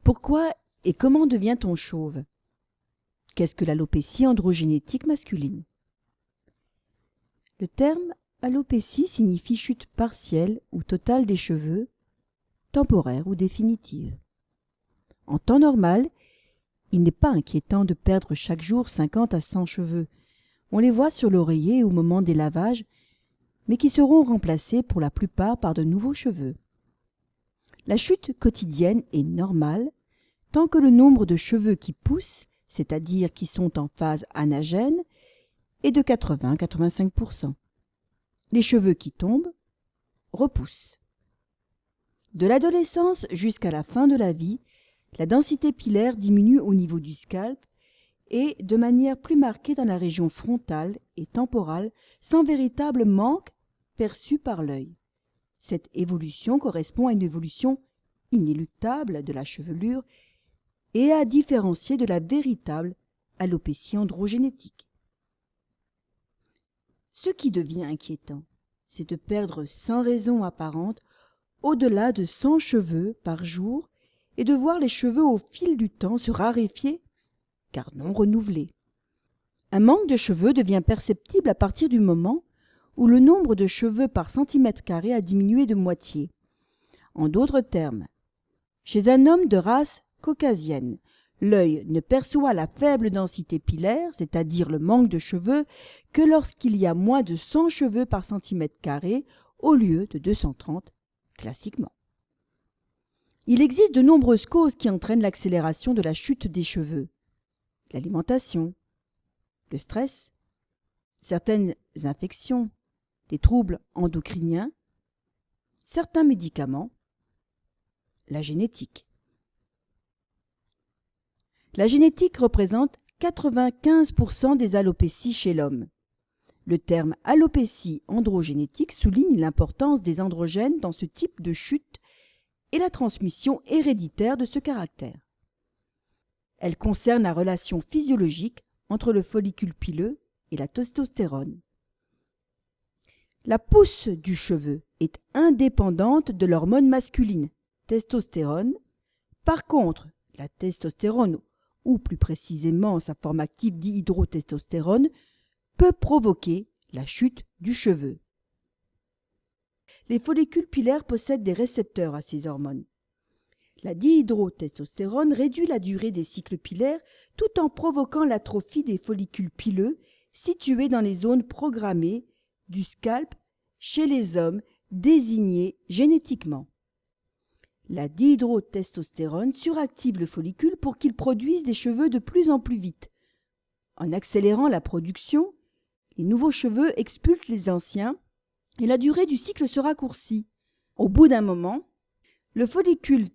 Pourquoi et comment devient-on chauve? Qu'est-ce que l'alopécie androgénétique masculine? Le terme alopécie signifie chute partielle ou totale des cheveux, temporaire ou définitive. En temps normal, il n'est pas inquiétant de perdre chaque jour 50 à 100 cheveux. On les voit sur l'oreiller au moment des lavages, mais qui seront remplacés pour la plupart par de nouveaux cheveux. La chute quotidienne est normale tant que le nombre de cheveux qui poussent, c'est-à-dire qui sont en phase anagène, est de 80-85%. Les cheveux qui tombent repoussent. De l'adolescence jusqu'à la fin de la vie, la densité pilaire diminue au niveau du scalp et de manière plus marquée dans la région frontale et temporale, sans véritable manque perçu par l'œil. Cette évolution correspond à une évolution inéluctable de la chevelure et à différencier de la véritable alopécie androgénétique. Ce qui devient inquiétant, c'est de perdre sans raison apparente au-delà de 100 cheveux par jour et de voir les cheveux au fil du temps se raréfier, car non renouvelés. Un manque de cheveux devient perceptible à partir du moment où le nombre de cheveux par centimètre carré a diminué de moitié. En d'autres termes, chez un homme de race caucasienne, l'œil ne perçoit la faible densité pilaire, c'est-à-dire le manque de cheveux, que lorsqu'il y a moins de 100 cheveux par centimètre carré au lieu de 230 classiquement. Il existe de nombreuses causes qui entraînent l'accélération de la chute des cheveux. L'alimentation, le stress, certaines infections, des troubles endocriniens, certains médicaments, la génétique. La génétique représente 95% des alopécies chez l'homme. Le terme alopécie androgénétique souligne l'importance des androgènes dans ce type de chute et la transmission héréditaire de ce caractère. Elle concerne la relation physiologique entre le follicule pileux et la testostérone. La pousse du cheveu est indépendante de l'hormone masculine, testostérone. Par contre, la testostérone, ou plus précisément sa forme active dihydrotestostérone, peut provoquer la chute du cheveu. Les follicules pilaires possèdent des récepteurs à ces hormones. La dihydrotestostérone réduit la durée des cycles pilaires tout en provoquant l'atrophie des follicules pileux situés dans les zones programmées du scalp chez les hommes désignés génétiquement. La dihydrotestostérone suractive le follicule pour qu'il produise des cheveux de plus en plus vite. En accélérant la production, les nouveaux cheveux expulsent les anciens et la durée du cycle se raccourcit. Au bout d'un moment, le follicule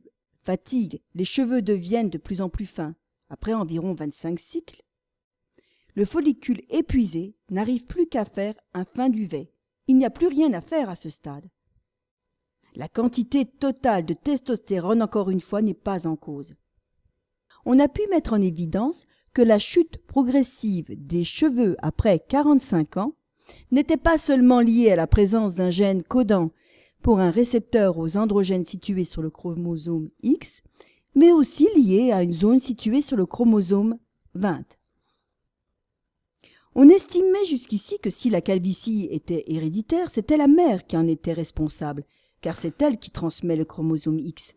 fatigue, les cheveux deviennent de plus en plus fins. Après environ 25 cycles, le follicule épuisé n'arrive plus qu'à faire un fin duvet. Il n'y a plus rien à faire à ce stade. La quantité totale de testostérone, encore une fois, n'est pas en cause. On a pu mettre en évidence que la chute progressive des cheveux après 45 ans n'était pas seulement liée à la présence d'un gène codant pour un récepteur aux androgènes situés sur le chromosome X, mais aussi liée à une zone située sur le chromosome 20. On estimait jusqu'ici que si la calvitie était héréditaire, c'était la mère qui en était responsable, car c'est elle qui transmet le chromosome X.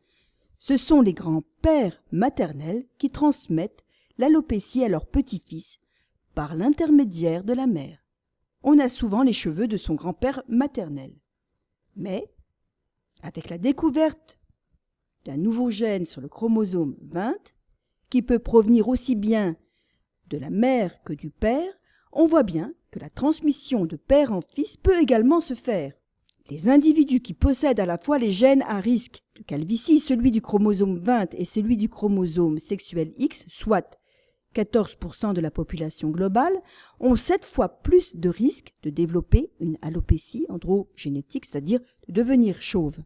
Ce sont les grands-pères maternels qui transmettent l'alopécie à leurs petits-fils par l'intermédiaire de la mère. On a souvent les cheveux de son grand-père maternel. Mais, avec la découverte d'un nouveau gène sur le chromosome 20, qui peut provenir aussi bien de la mère que du père, on voit bien que la transmission de père en fils peut également se faire. Les individus qui possèdent à la fois les gènes à risque de calvitie, celui du chromosome 20 et celui du chromosome sexuel X, soit 14% de la population globale, ont 7 fois plus de risques de développer une alopécie androgénétique, c'est-à-dire de devenir chauve.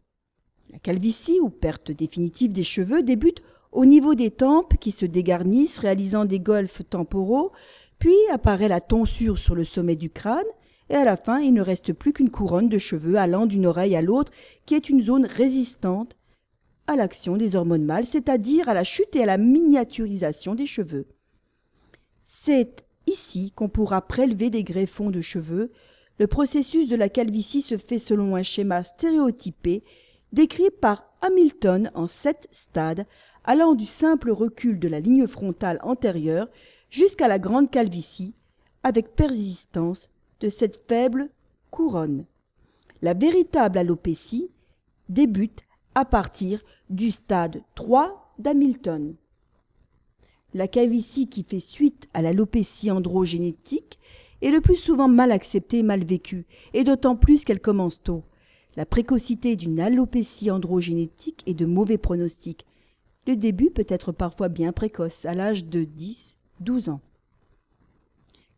La calvitie, ou perte définitive des cheveux, débute au niveau des tempes qui se dégarnissent, réalisant des golfes temporaux, puis apparaît la tonsure sur le sommet du crâne, et à la fin, il ne reste plus qu'une couronne de cheveux allant d'une oreille à l'autre, qui est une zone résistante à l'action des hormones mâles, c'est-à-dire à la chute et à la miniaturisation des cheveux. C'est ici qu'on pourra prélever des greffons de cheveux. Le processus de la calvitie se fait selon un schéma stéréotypé décrit par Hamilton en 7 stades, allant du simple recul de la ligne frontale antérieure jusqu'à la grande calvitie, avec persistance de cette faible couronne. La véritable alopécie débute à partir du stade 3 d'Hamilton. La calvitie qui fait suite à l'alopécie androgénétique est le plus souvent mal acceptée et mal vécue, et d'autant plus qu'elle commence tôt. La précocité d'une alopécie androgénétique est de mauvais pronostic. Le début peut être parfois bien précoce, à l'âge de 10-12 ans.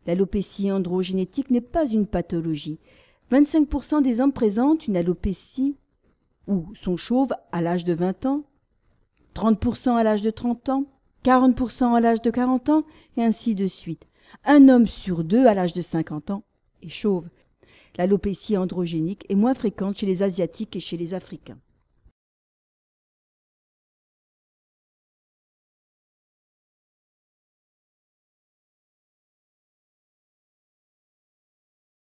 L'alopécie androgénétique n'est pas une pathologie. 25% des hommes présentent une alopécie ou sont chauves à l'âge de 20 ans, 30% à l'âge de 30 ans, 40% à l'âge de 40 ans, et ainsi de suite. Un homme sur 2 à l'âge de 50 ans est chauve. L'alopécie androgénique est moins fréquente chez les Asiatiques et chez les Africains.